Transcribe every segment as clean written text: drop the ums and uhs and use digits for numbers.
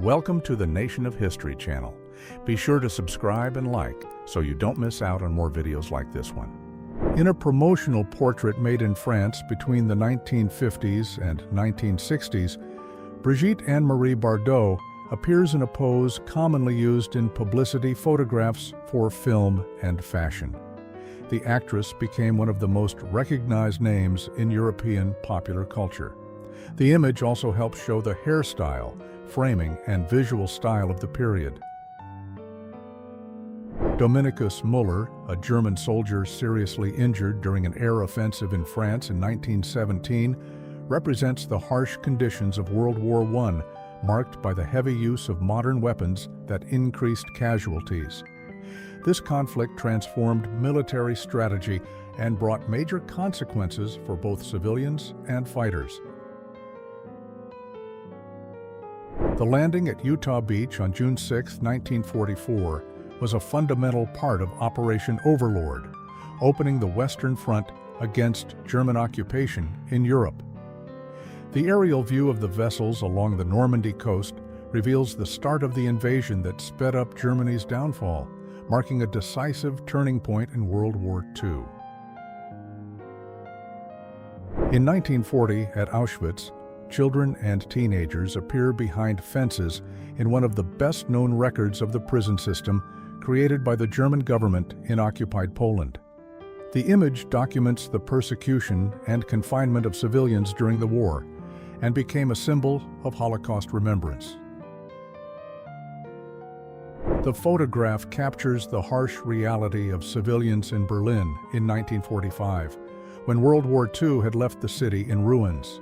Welcome to the Nation of History channel. Be sure to subscribe and like so you don't miss out on more videos like this one. In a promotional portrait made in France between the 1950s and 1960s, Brigitte Anne-Marie Bardot appears in a pose commonly used in publicity photographs for film and fashion. The actress became one of the most recognized names in European popular culture. The image also helps show the hairstyle, framing, and visual style of the period. Dominikus Müller, a German soldier seriously injured during an air offensive in France in 1917, represents the harsh conditions of World War I, marked by the heavy use of modern weapons that increased casualties. This conflict transformed military strategy and brought major consequences for both civilians and fighters. The landing at Utah Beach on June 6, 1944, was a fundamental part of Operation Overlord, opening the Western Front against German occupation in Europe. The aerial view of the vessels along the Normandy coast reveals the start of the invasion that sped up Germany's downfall, marking a decisive turning point in World War II. In 1940, at Auschwitz, children and teenagers appear behind fences in one of the best-known records of the prison system created by the German government in occupied Poland. The image documents the persecution and confinement of civilians during the war and became a symbol of Holocaust remembrance. The photograph captures the harsh reality of civilians in Berlin in 1945, when World War II had left the city in ruins.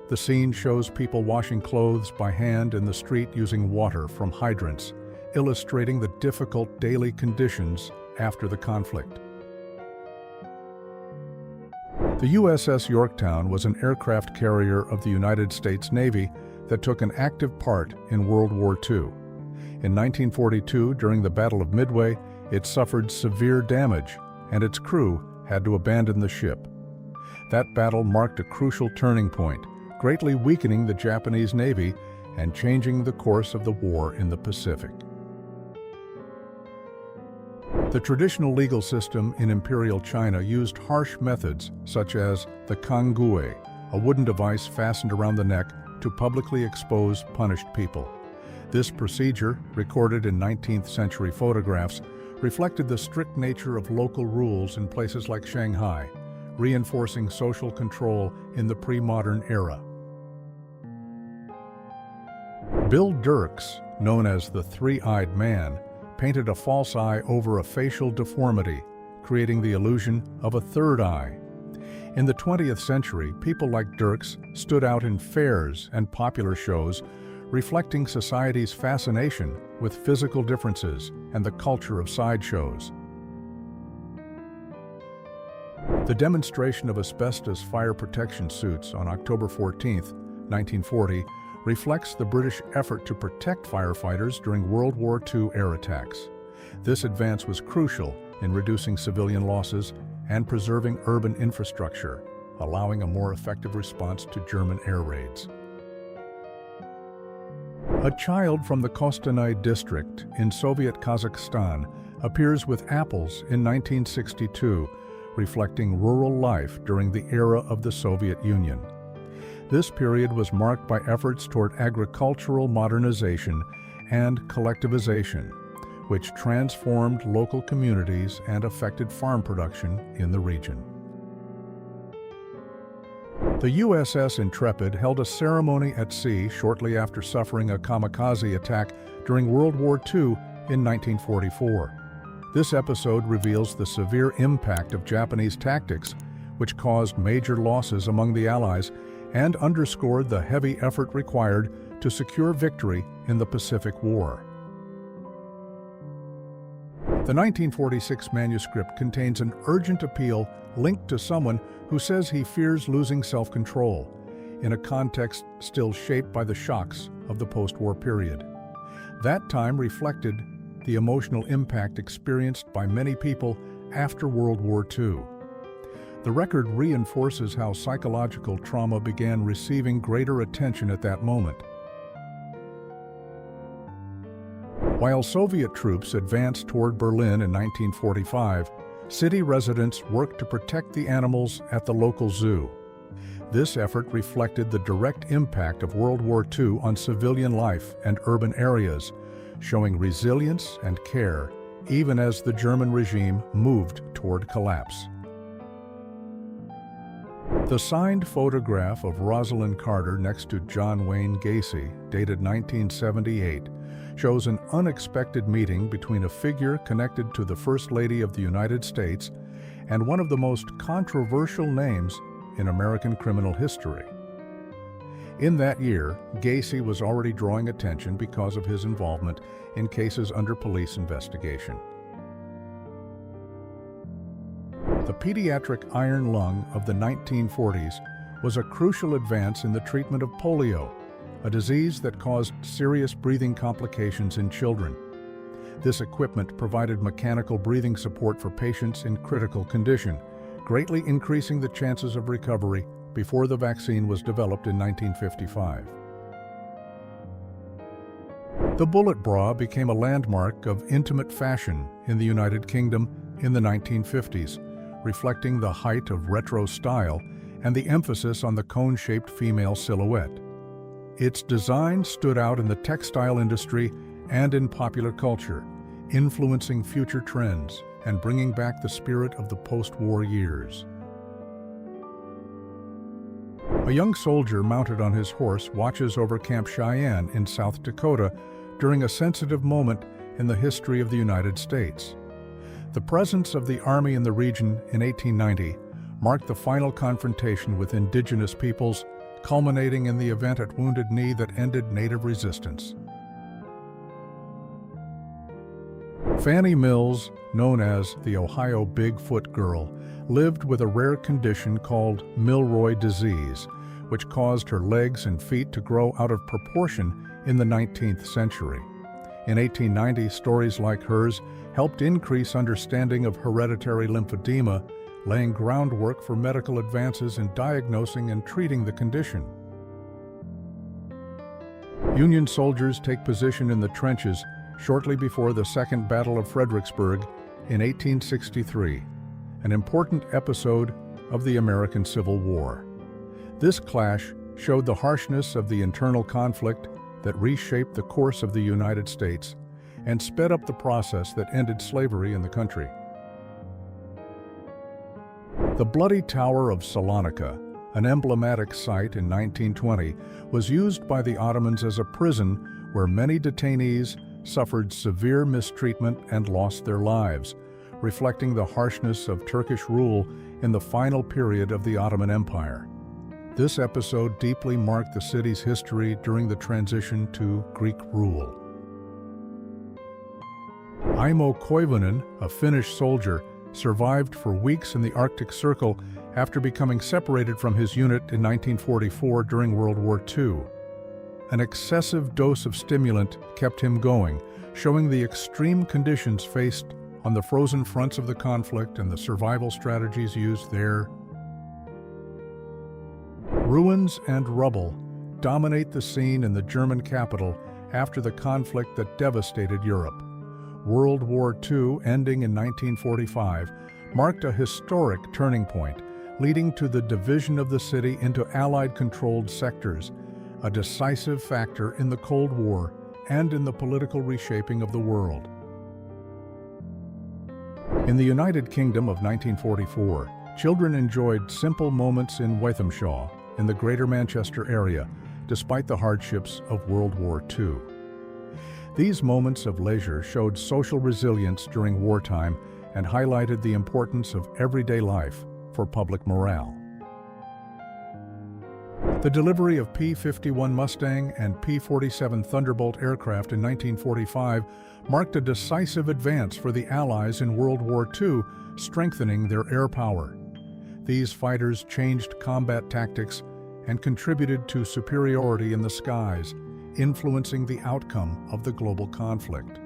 The scene shows people washing clothes by hand in the street using water from hydrants, illustrating the difficult daily conditions after the conflict. The USS Yorktown was an aircraft carrier of the United States Navy that took an active part in World War II. In 1942, during the Battle of Midway, it suffered severe damage, and its crew had to abandon the ship. That battle marked a crucial turning point, greatly weakening the Japanese Navy and changing the course of the war in the Pacific. The traditional legal system in Imperial China used harsh methods such as the kangui, a wooden device fastened around the neck to publicly expose punished people. This procedure, recorded in 19th century photographs, reflected the strict nature of local rules in places like Shanghai, reinforcing social control in the pre-modern era. Bill Dirks, known as the Three-Eyed Man, painted a false eye over a facial deformity, creating the illusion of a third eye. In the 20th century, people like Dirks stood out in fairs and popular shows, reflecting society's fascination with physical differences and the culture of sideshows. The demonstration of asbestos fire protection suits on October 14, 1940, reflects the British effort to protect firefighters during World War II air attacks. This advance was crucial in reducing civilian losses and preserving urban infrastructure, allowing a more effective response to German air raids. A child from the Kostanay district in Soviet Kazakhstan appears with apples in 1962, reflecting rural life during the era of the Soviet Union. This period was marked by efforts toward agricultural modernization and collectivization, which transformed local communities and affected farm production in the region. The USS Intrepid held a ceremony at sea shortly after suffering a kamikaze attack during World War II in 1944. This episode reveals the severe impact of Japanese tactics, which caused major losses among the Allies and underscored the heavy effort required to secure victory in the Pacific War. The 1946 manuscript contains an urgent appeal linked to someone who says he fears losing self-control, in a context still shaped by the shocks of the post-war period. That time reflected the emotional impact experienced by many people after World War II. The record reinforces how psychological trauma began receiving greater attention at that moment. While Soviet troops advanced toward Berlin in 1945, city residents worked to protect the animals at the local zoo. This effort reflected the direct impact of World War II on civilian life and urban areas, showing resilience and care even as the German regime moved toward collapse. The signed photograph of Rosalind Carter next to John Wayne Gacy, dated 1978, shows an unexpected meeting between a figure connected to the First Lady of the United States and one of the most controversial names in American criminal history. In that year, Gacy was already drawing attention because of his involvement in cases under police investigation. The pediatric iron lung of the 1940s was a crucial advance in the treatment of polio, a disease that caused serious breathing complications in children. This equipment provided mechanical breathing support for patients in critical condition, greatly increasing the chances of recovery before the vaccine was developed in 1955. The bullet bra became a landmark of intimate fashion in the United Kingdom in the 1950s, reflecting the height of retro style and the emphasis on the cone-shaped female silhouette. Its design stood out in the textile industry and in popular culture, influencing future trends and bringing back the spirit of the post-war years. A young soldier mounted on his horse watches over Camp Cheyenne in South Dakota during a sensitive moment in the history of the United States. The presence of the Army in the region in 1890 marked the final confrontation with indigenous peoples, culminating in the event at Wounded Knee that ended Native resistance. Fannie Mills, known as the Ohio Bigfoot Girl, lived with a rare condition called Milroy disease, which caused her legs and feet to grow out of proportion in the 19th century. In 1890, stories like hers helped increase understanding of hereditary lymphedema, laying groundwork for medical advances in diagnosing and treating the condition. Union soldiers take position in the trenches shortly before the Second Battle of Fredericksburg in 1863, an important episode of the American Civil War. This clash showed the harshness of the internal conflict that reshaped the course of the United States and sped up the process that ended slavery in the country. The Bloody Tower of Salonika, an emblematic site in 1920, was used by the Ottomans as a prison where many detainees suffered severe mistreatment and lost their lives, reflecting the harshness of Turkish rule in the final period of the Ottoman Empire. This episode deeply marked the city's history during the transition to Greek rule. Aimo Koivunen, a Finnish soldier, survived for weeks in the Arctic Circle after becoming separated from his unit in 1944 during World War II. An excessive dose of stimulant kept him going, showing the extreme conditions faced on the frozen fronts of the conflict and the survival strategies used there. Ruins and rubble dominate the scene in the German capital after the conflict that devastated Europe. World War II, ending in 1945, marked a historic turning point, leading to the division of the city into Allied-controlled sectors, a decisive factor in the Cold War and in the political reshaping of the world. In the United Kingdom of 1944, children enjoyed simple moments in Wythamshawe, in the Greater Manchester area, despite the hardships of World War II. These moments of leisure showed social resilience during wartime and highlighted the importance of everyday life for public morale. The delivery of P-51 Mustang and P-47 Thunderbolt aircraft in 1945 marked a decisive advance for the Allies in World War II, strengthening their air power. These fighters changed combat tactics and contributed to superiority in the skies, influencing the outcome of the global conflict.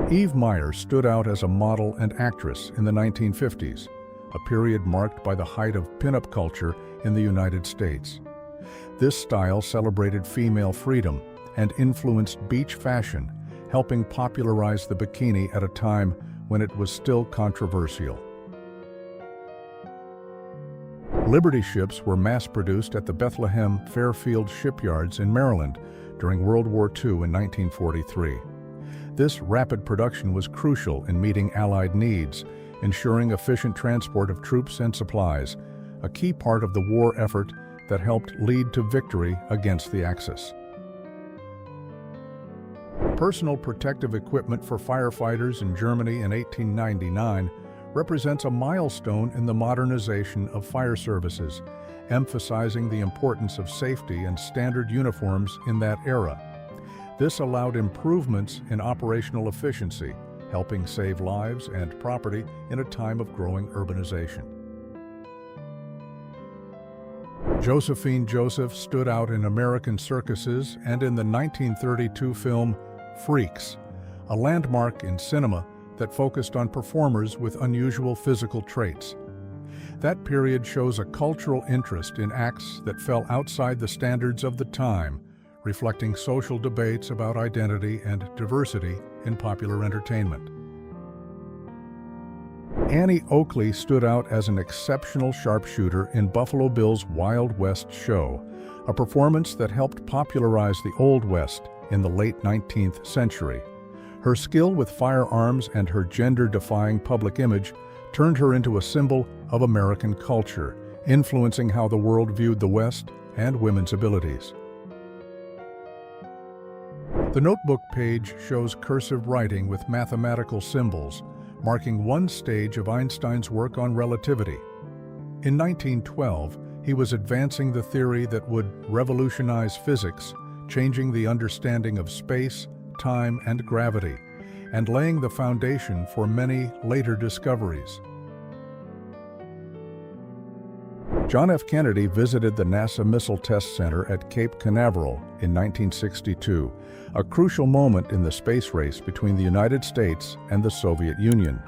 Eve Meyer stood out as a model and actress in the 1950s, a period marked by the height of pin-up culture in the United States. This style celebrated female freedom and influenced beach fashion, helping popularize the bikini at a time when it was still controversial. Liberty ships were mass-produced at the Bethlehem Fairfield shipyards in Maryland during World War II in 1943. This rapid production was crucial in meeting Allied needs, ensuring efficient transport of troops and supplies, a key part of the war effort that helped lead to victory against the Axis. Personal protective equipment for firefighters in Germany in 1899 represents a milestone in the modernization of fire services, emphasizing the importance of safety and standard uniforms in that era. This allowed improvements in operational efficiency, helping save lives and property in a time of growing urbanization. Josephine Joseph stood out in American circuses and in the 1932 film Freaks, a landmark in cinema that focused on performers with unusual physical traits. That period shows a cultural interest in acts that fell outside the standards of the time, reflecting social debates about identity and diversity in popular entertainment. Annie Oakley stood out as an exceptional sharpshooter in Buffalo Bill's Wild West show, a performance that helped popularize the Old West in the late 19th century. Her skill with firearms and her gender-defying public image turned her into a symbol of American culture, influencing how the world viewed the West and women's abilities. The notebook page shows cursive writing with mathematical symbols, marking one stage of Einstein's work on relativity. In 1912, he was advancing the theory that would revolutionize physics, changing the understanding of space, time, and gravity, and laying the foundation for many later discoveries. John F. Kennedy visited the NASA Missile Test Center at Cape Canaveral in 1962, a crucial moment in the space race between the United States and the Soviet Union.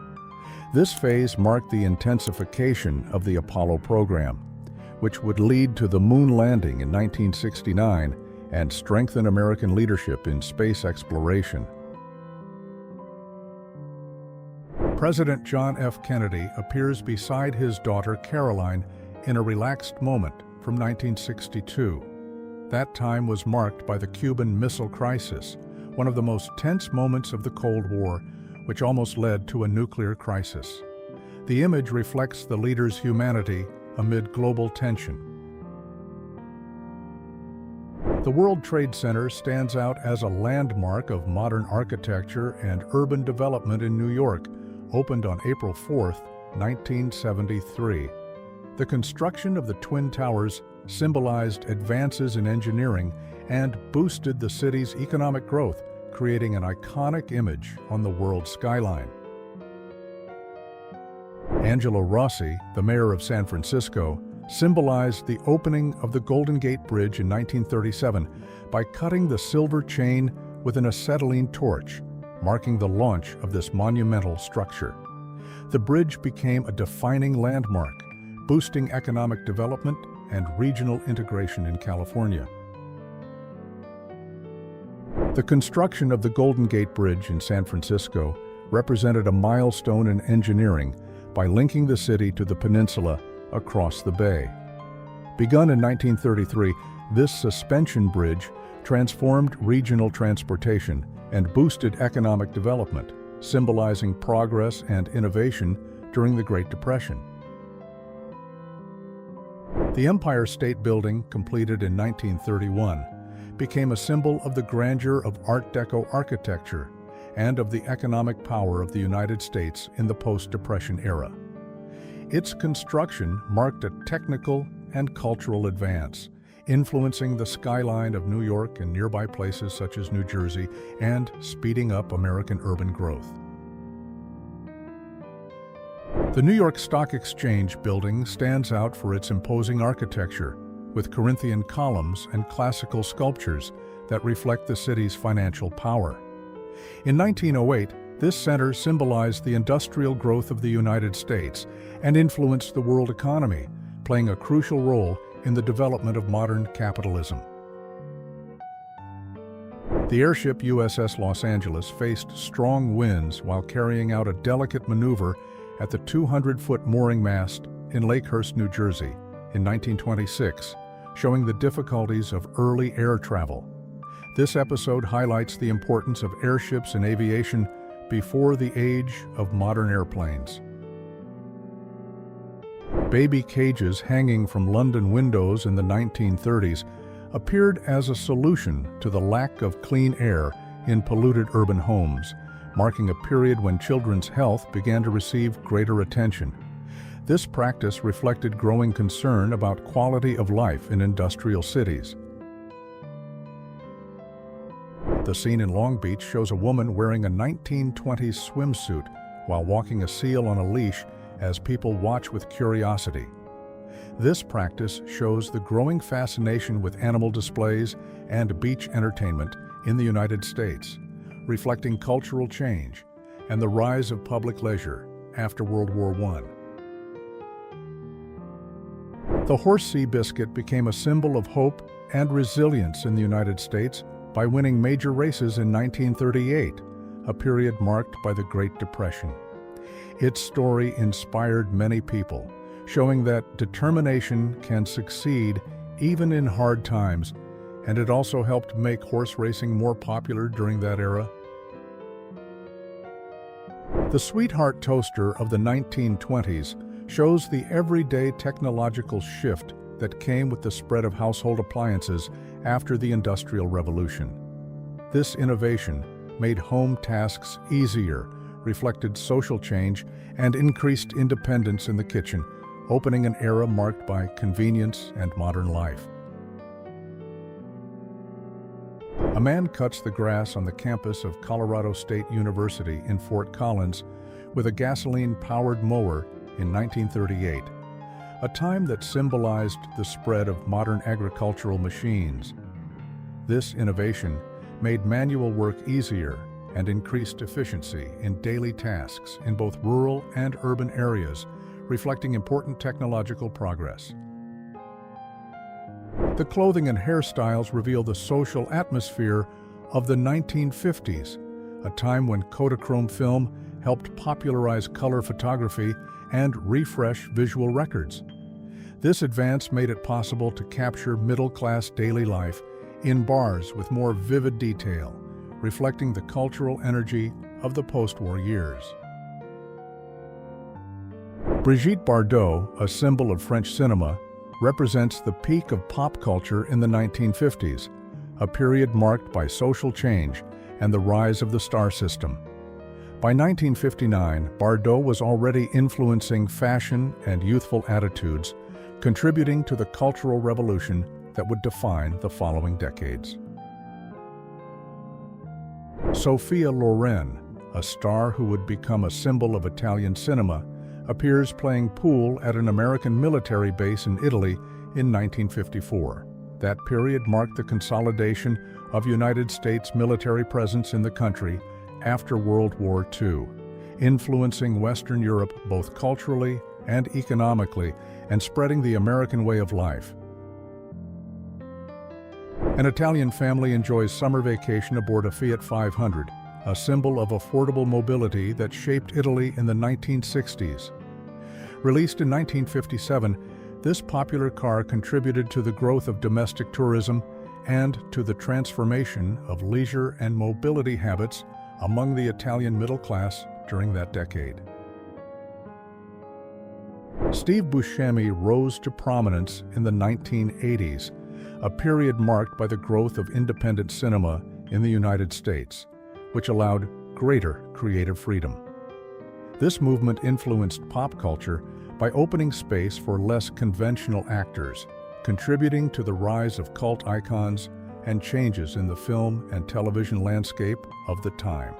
This phase marked the intensification of the Apollo program, which would lead to the moon landing in 1969 and strengthen American leadership in space exploration. President John F. Kennedy appears beside his daughter Caroline in a relaxed moment from 1962. That time was marked by the Cuban Missile Crisis, one of the most tense moments of the Cold War, which almost led to a nuclear crisis. The image reflects the leader's humanity amid global tension. The World Trade Center stands out as a landmark of modern architecture and urban development in New York, opened on April 4, 1973. The construction of the Twin Towers symbolized advances in engineering and boosted the city's economic growth, creating an iconic image on the world skyline. Angelo Rossi, the mayor of San Francisco, symbolized the opening of the Golden Gate Bridge in 1937 by cutting the silver chain with an acetylene torch, marking the launch of this monumental structure. The bridge became a defining landmark, boosting economic development and regional integration in California. The construction of the Golden Gate Bridge in San Francisco represented a milestone in engineering by linking the city to the peninsula across the bay. Begun in 1933, this suspension bridge transformed regional transportation and boosted economic development, symbolizing progress and innovation during the Great Depression. The Empire State Building, completed in 1931, became a symbol of the grandeur of Art Deco architecture and of the economic power of the United States in the post-Depression era. Its construction marked a technical and cultural advance, influencing the skyline of New York and nearby places such as New Jersey, and speeding up American urban growth. The New York Stock Exchange building stands out for its imposing architecture, with Corinthian columns and classical sculptures that reflect the city's financial power. In 1908, this center symbolized the industrial growth of the United States and influenced the world economy, playing a crucial role in the development of modern capitalism. The airship USS Los Angeles faced strong winds while carrying out a delicate maneuver at the 200-foot mooring mast in Lakehurst, New Jersey in 1926, showing the difficulties of early air travel. This episode highlights the importance of airships in aviation before the age of modern airplanes. Baby cages hanging from London windows in the 1930s appeared as a solution to the lack of clean air in polluted urban homes, marking a period when children's health began to receive greater attention. This practice reflected growing concern about quality of life in industrial cities. The scene in Long Beach shows a woman wearing a 1920s swimsuit while walking a seal on a leash as people watch with curiosity. This practice shows the growing fascination with animal displays and beach entertainment in the United States, reflecting cultural change and the rise of public leisure after World War I. The Horsesea biscuit became a symbol of hope and resilience in the United States by winning major races in 1938, a period marked by the Great Depression. Its story inspired many people, showing that determination can succeed even in hard times, and it also helped make horse racing more popular during that era. The Sweetheart toaster of the 1920s shows the everyday technological shift that came with the spread of household appliances after the Industrial Revolution. This innovation made home tasks easier, reflected social change, and increased independence in the kitchen, opening an era marked by convenience and modern life. A man cuts the grass on the campus of Colorado State University in Fort Collins with a gasoline-powered mower in 1938, a time that symbolized the spread of modern agricultural machines. This innovation made manual work easier and increased efficiency in daily tasks in both rural and urban areas, reflecting important technological progress. The clothing and hairstyles reveal the social atmosphere of the 1950s, a time when Kodachrome film helped popularize color photography and refresh visual records. This advance made it possible to capture middle-class daily life in bars with more vivid detail, reflecting the cultural energy of the post-war years. Brigitte Bardot, a symbol of French cinema, represents the peak of pop culture in the 1950s, a period marked by social change and the rise of the star system. By 1959, Bardot was already influencing fashion and youthful attitudes, contributing to the cultural revolution that would define the following decades. Sophia Loren, a star who would become a symbol of Italian cinema, appears playing pool at an American military base in Italy in 1954. That period marked the consolidation of United States military presence in the country after World War II, influencing Western Europe both culturally and economically, and spreading the American way of life. An Italian family enjoys summer vacation aboard a Fiat 500, a symbol of affordable mobility that shaped Italy in the 1960s. Released in 1957, this popular car contributed to the growth of domestic tourism and to the transformation of leisure and mobility habits among the Italian middle class during that decade. Steve Buscemi rose to prominence in the 1980s, a period marked by the growth of independent cinema in the United States, which allowed greater creative freedom. This movement influenced pop culture by opening space for less conventional actors, contributing to the rise of cult icons and changes in the film and television landscape of the time.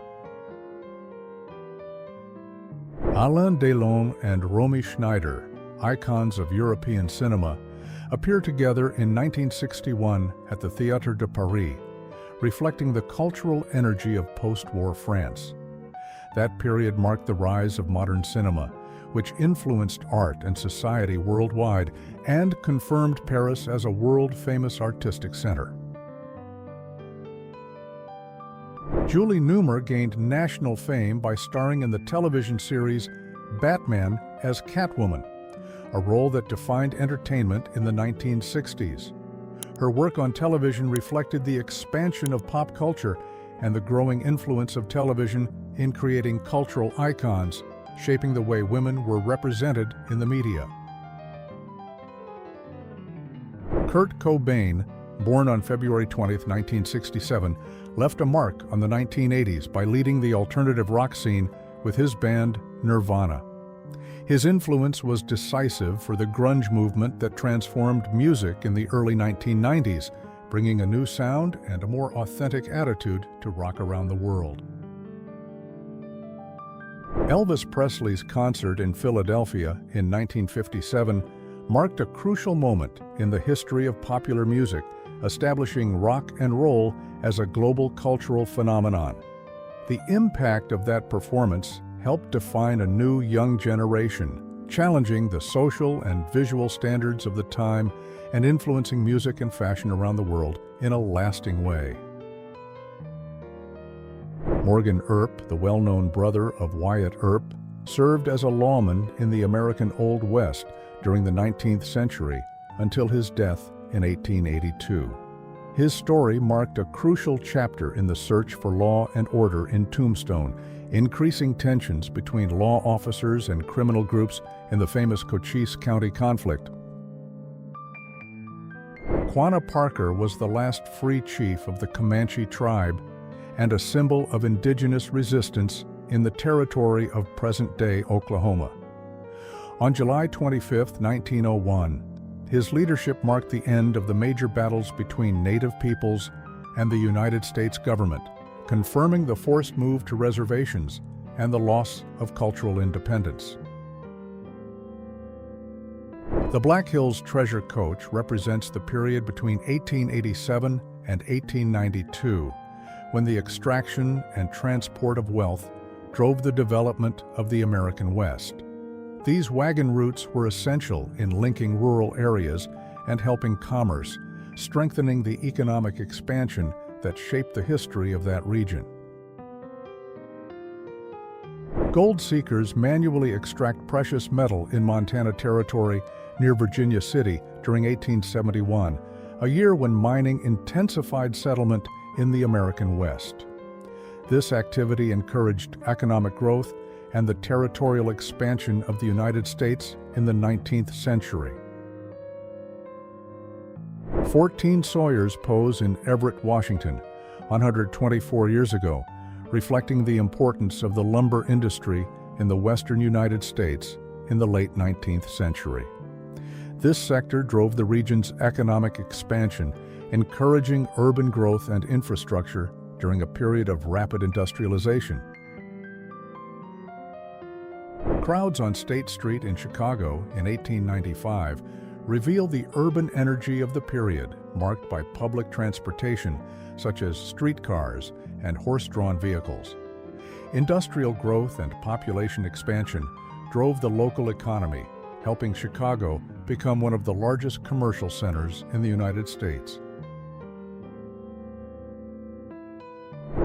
Alain Delon and Romy Schneider, icons of European cinema, appear together in 1961 at the Théâtre de Paris, reflecting the cultural energy of post-war France. That period marked the rise of modern cinema, which influenced art and society worldwide and confirmed Paris as a world-famous artistic center. Julie Newmar gained national fame by starring in the television series Batman as Catwoman, a role that defined entertainment in the 1960s. Her work on television reflected the expansion of pop culture and the growing influence of television in creating cultural icons, shaping the way women were represented in the media. Kurt Cobain, born on February 20, 1967, left a mark on the 1980s by leading the alternative rock scene with his band Nirvana. His influence was decisive for the grunge movement that transformed music in the early 1990s, bringing a new sound and a more authentic attitude to rock around the world. Elvis Presley's concert in Philadelphia in 1957 marked a crucial moment in the history of popular music, establishing rock and roll as a global cultural phenomenon. The impact of that performance helped define a new young generation, challenging the social and visual standards of the time and influencing music and fashion around the world in a lasting way. Morgan Earp, the well-known brother of Wyatt Earp, served as a lawman in the American Old West during the 19th century until his death in 1882. His story marked a crucial chapter in the search for law and order in Tombstone, increasing tensions between law officers and criminal groups in the famous Cochise County conflict. Quanah Parker was the last free chief of the Comanche tribe and a symbol of indigenous resistance in the territory of present-day Oklahoma. On July 25, 1901, his leadership marked the end of the major battles between Native peoples and the United States government, confirming the forced move to reservations and the loss of cultural independence. The Black Hills Treasure Coach represents the period between 1887 and 1892, when the extraction and transport of wealth drove the development of the American West. These wagon routes were essential in linking rural areas and helping commerce, strengthening the economic expansion that shaped the history of that region. Gold seekers manually extract precious metal in Montana Territory near Virginia City during 1871, a year when mining intensified settlement in the American West. This activity encouraged economic growth and the territorial expansion of the United States in the 19th century. 14 Sawyers pose in Everett, Washington, 124 years ago, reflecting the importance of the lumber industry in the western United States in the late 19th century. This sector drove the region's economic expansion, encouraging urban growth and infrastructure during a period of rapid industrialization. Crowds on State Street in Chicago in 1895 reveal the urban energy of the period, marked by public transportation such as streetcars and horse-drawn vehicles. Industrial growth and population expansion drove the local economy, helping Chicago become one of the largest commercial centers in the United States.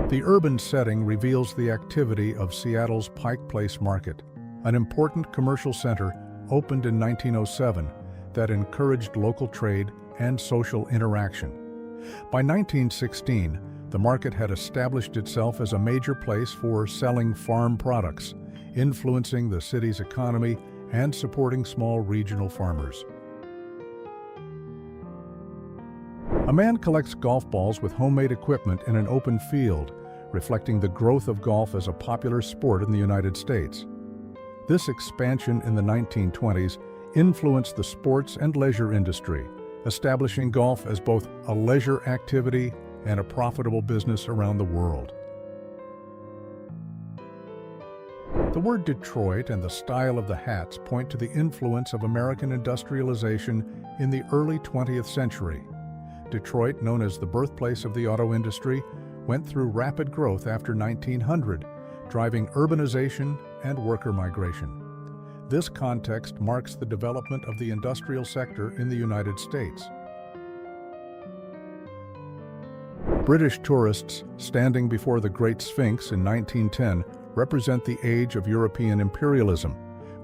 The urban setting reveals the activity of Seattle's Pike Place Market, an important commercial center opened in 1907 that encouraged local trade and social interaction. By 1916, the market had established itself as a major place for selling farm products, influencing the city's economy and supporting small regional farmers. A man collects golf balls with homemade equipment in an open field, reflecting the growth of golf as a popular sport in the United States. This expansion in the 1920s influenced the sports and leisure industry, establishing golf as both a leisure activity and a profitable business around the world. The word Detroit and the style of the hats point to the influence of American industrialization in the early 20th century. Detroit, known as the birthplace of the auto industry, went through rapid growth after 1900, driving urbanization and worker migration. This context marks the development of the industrial sector in the United States. British tourists standing before the Great Sphinx in 1910 represent the age of European imperialism,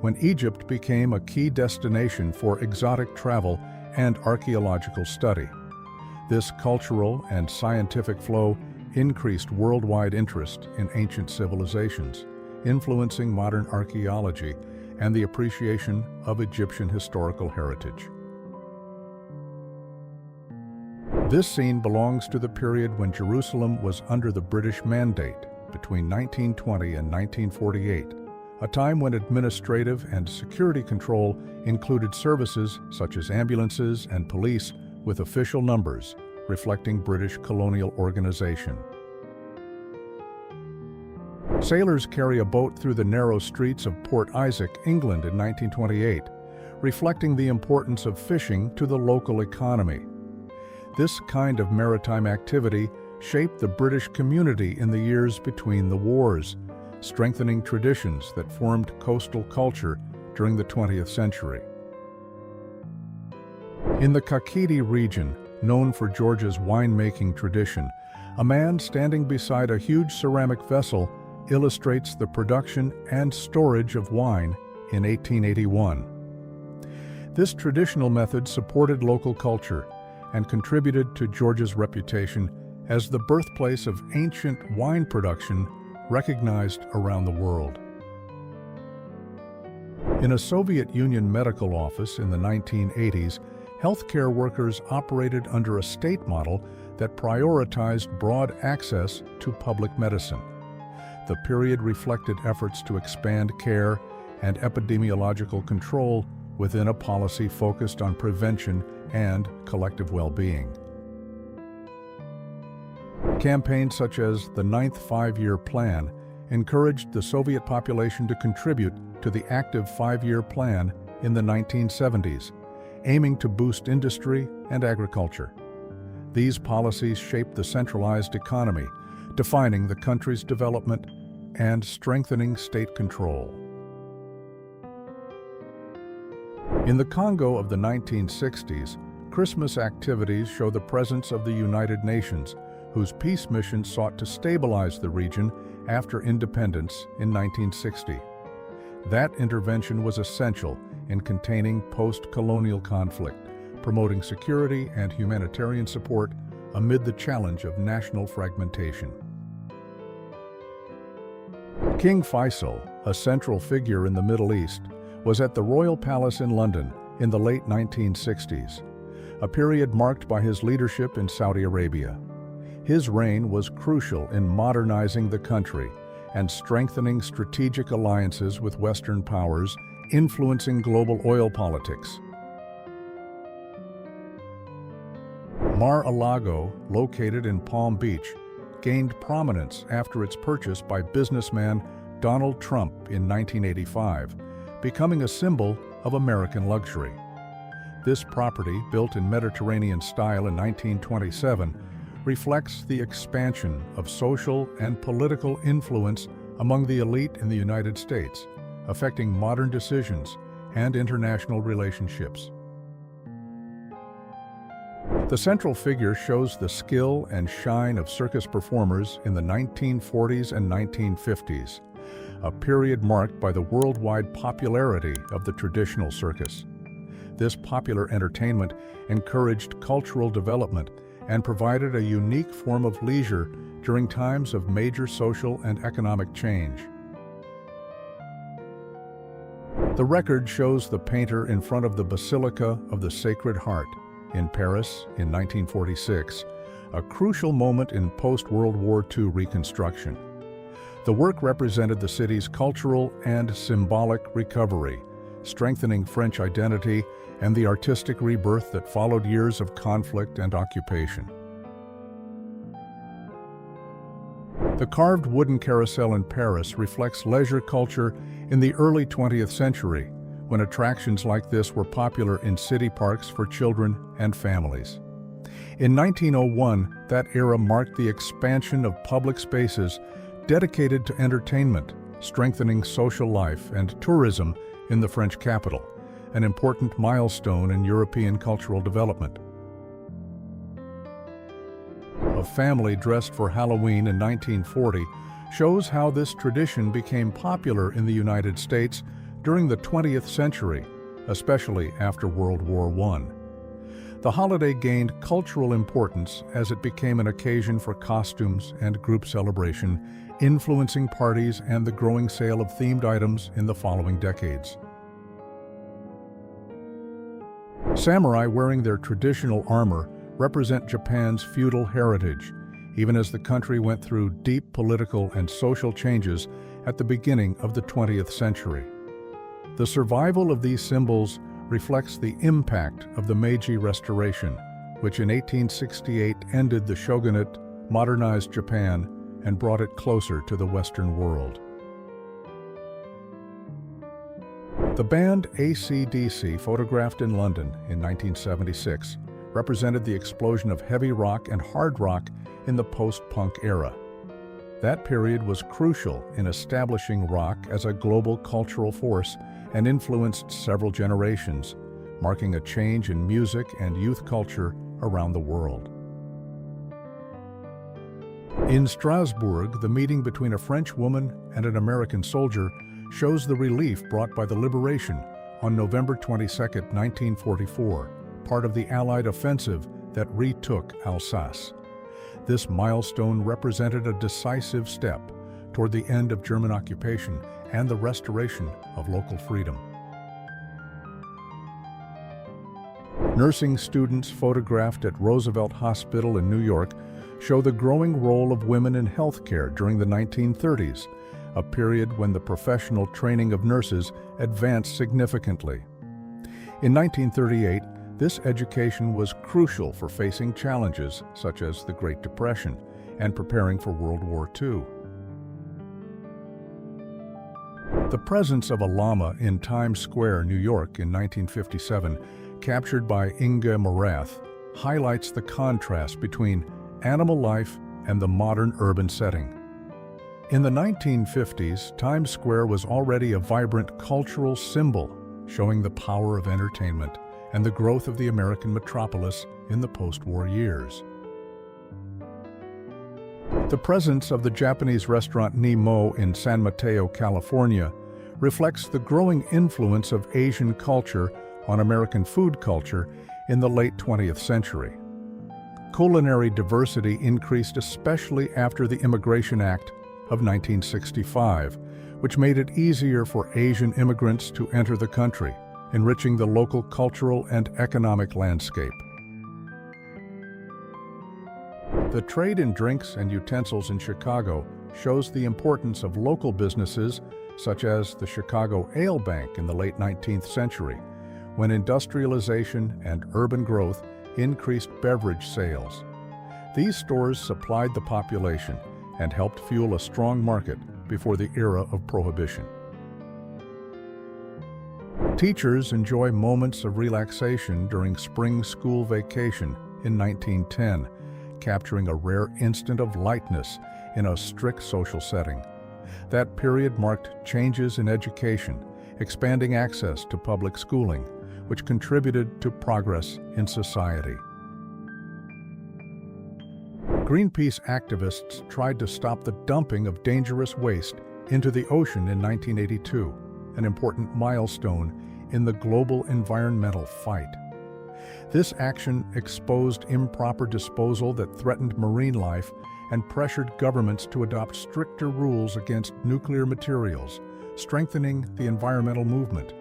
when Egypt became a key destination for exotic travel and archaeological study. This cultural and scientific flow increased worldwide interest in ancient civilizations, influencing modern archaeology and the appreciation of Egyptian historical heritage. This scene belongs to the period when Jerusalem was under the British Mandate between 1920 and 1948, a time when administrative and security control included services such as ambulances and police with official numbers, reflecting British colonial organization. Sailors carry a boat through the narrow streets of Port Isaac, England in 1928, reflecting the importance of fishing to the local economy. This kind of maritime activity shaped the British community in the years between the wars, strengthening traditions that formed coastal culture during the 20th century. In the Kakheti region, known for Georgia's winemaking tradition, a man standing beside a huge ceramic vessel illustrates the production and storage of wine in 1881. This traditional method supported local culture and contributed to Georgia's reputation as the birthplace of ancient wine production recognized around the world. In a Soviet Union medical office in the 1980s, healthcare workers operated under a state model that prioritized broad access to public medicine. The period reflected efforts to expand care and epidemiological control within a policy focused on prevention and collective well-being. Campaigns such as the Ninth Five-Year Plan encouraged the Soviet population to contribute to the active five-year plan in the 1970s, aiming to boost industry and agriculture. These policies shaped the centralized economy, defining the country's development and strengthening state control. In the Congo of the 1960s, Christmas activities show the presence of the United Nations, whose peace mission sought to stabilize the region after independence in 1960. That intervention was essential in containing post-colonial conflict, promoting security and humanitarian support amid the challenge of national fragmentation. King Faisal, a central figure in the Middle East, was at the Royal Palace in London in the late 1960s, a period marked by his leadership in Saudi Arabia. His reign was crucial in modernizing the country and strengthening strategic alliances with Western powers, influencing global oil politics. Mar-a-Lago, located in Palm Beach, gained prominence after its purchase by businessman Donald Trump in 1985, becoming a symbol of American luxury. This property, built in Mediterranean style in 1927, reflects the expansion of social and political influence among the elite in the United States, affecting modern decisions and international relationships. The central figure shows the skill and shine of circus performers in the 1940s and 1950s, a period marked by the worldwide popularity of the traditional circus. This popular entertainment encouraged cultural development and provided a unique form of leisure during times of major social and economic change. The record shows the painter in front of the Basilica of the Sacred Heart in Paris in 1946, a crucial moment in post-World War II reconstruction. The work represented the city's cultural and symbolic recovery, strengthening French identity and the artistic rebirth that followed years of conflict and occupation. The carved wooden carousel in Paris reflects leisure culture in the early 20th century, when attractions like this were popular in city parks for children and families. In 1901, that era marked the expansion of public spaces dedicated to entertainment, strengthening social life and tourism in the French capital, an important milestone in European cultural development. a family dressed for Halloween in 1940, shows how this tradition became popular in the United States during the 20th century, especially after World War I. The holiday gained cultural importance as it became an occasion for costumes and group celebration, influencing parties and the growing sale of themed items in the following decades. Samurai wearing their traditional armor represent Japan's feudal heritage, even as the country went through deep political and social changes at the beginning of the 20th century. The survival of these symbols reflects the impact of the Meiji Restoration, which in 1868 ended the shogunate, modernized Japan, and brought it closer to the Western world. The band AC/DC, photographed in London in 1976, represented the explosion of heavy rock and hard rock in the post-punk era. That period was crucial in establishing rock as a global cultural force and influenced several generations, marking a change in music and youth culture around the world. In Strasbourg, the meeting between a French woman and an American soldier shows the relief brought by the liberation on November 22, 1944, part of the Allied offensive that retook Alsace. This milestone represented a decisive step toward the end of German occupation and the restoration of local freedom. Nursing students photographed at Roosevelt Hospital in New York show the growing role of women in healthcare during the 1930s, a period when the professional training of nurses advanced significantly. In 1938, this education was crucial for facing challenges such as the Great Depression and preparing for World War II. The presence of a llama in Times Square, New York in 1957, captured by Inge Morath, highlights the contrast between animal life and the modern urban setting. In the 1950s, Times Square was already a vibrant cultural symbol, showing the power of entertainment and the growth of the American metropolis in the post-war years. The presence of the Japanese restaurant Nemo in San Mateo, California, reflects the growing influence of Asian culture on American food culture in the late 20th century. Culinary diversity increased especially after the Immigration Act of 1965, which made it easier for Asian immigrants to enter the country, enriching the local cultural and economic landscape. The trade in drinks and utensils in Chicago shows the importance of local businesses such as the Chicago Ale Bank in the late 19th century, when industrialization and urban growth increased beverage sales. These stores supplied the population and helped fuel a strong market before the era of Prohibition. Teachers enjoy moments of relaxation during spring school vacation in 1910, capturing a rare instant of lightness in a strict social setting. That period marked changes in education, expanding access to public schooling, which contributed to progress in society. Greenpeace activists tried to stop the dumping of dangerous waste into the ocean in 1982, an important milestone in the global environmental fight. This action exposed improper disposal that threatened marine life and pressured governments to adopt stricter rules against nuclear materials, strengthening the environmental movement.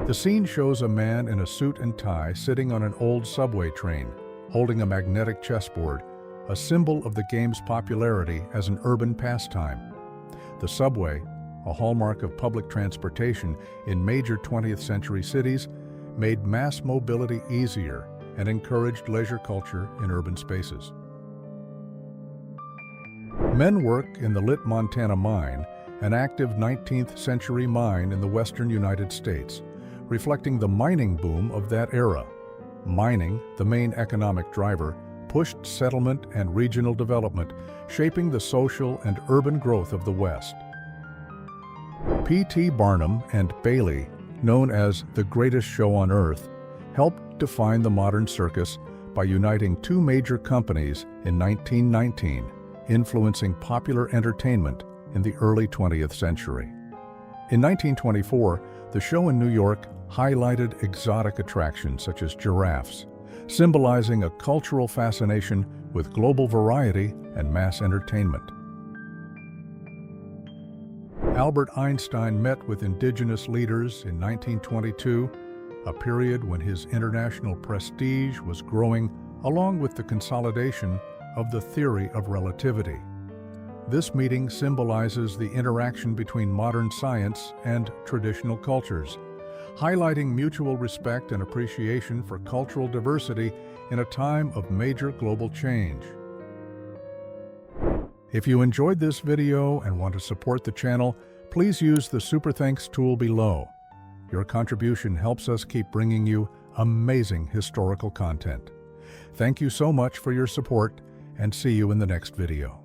The scene shows a man in a suit and tie sitting on an old subway train, holding a magnetic chessboard, a symbol of the game's popularity as an urban pastime. The subway, a hallmark of public transportation in major 20th century cities, made mass mobility easier and encouraged leisure culture in urban spaces. Men work in the Lit Montana mine, an active 19th century mine in the western United States, reflecting the mining boom of that era. Mining, the main economic driver, pushed settlement and regional development, shaping the social and urban growth of the West. P.T. Barnum and Bailey, known as the greatest show on earth, helped define the modern circus by uniting two major companies in 1919, influencing popular entertainment in the early 20th century. In 1924, the show in New York highlighted exotic attractions such as giraffes, symbolizing a cultural fascination with global variety and mass entertainment. Albert Einstein met with indigenous leaders in 1922, a period when his international prestige was growing along with the consolidation of the theory of relativity. This meeting symbolizes the interaction between modern science and traditional cultures, highlighting mutual respect and appreciation for cultural diversity in a time of major global change. If you enjoyed this video and want to support the channel, please use the Super Thanks tool below. Your contribution helps us keep bringing you amazing historical content. Thank you so much for your support, and see you in the next video.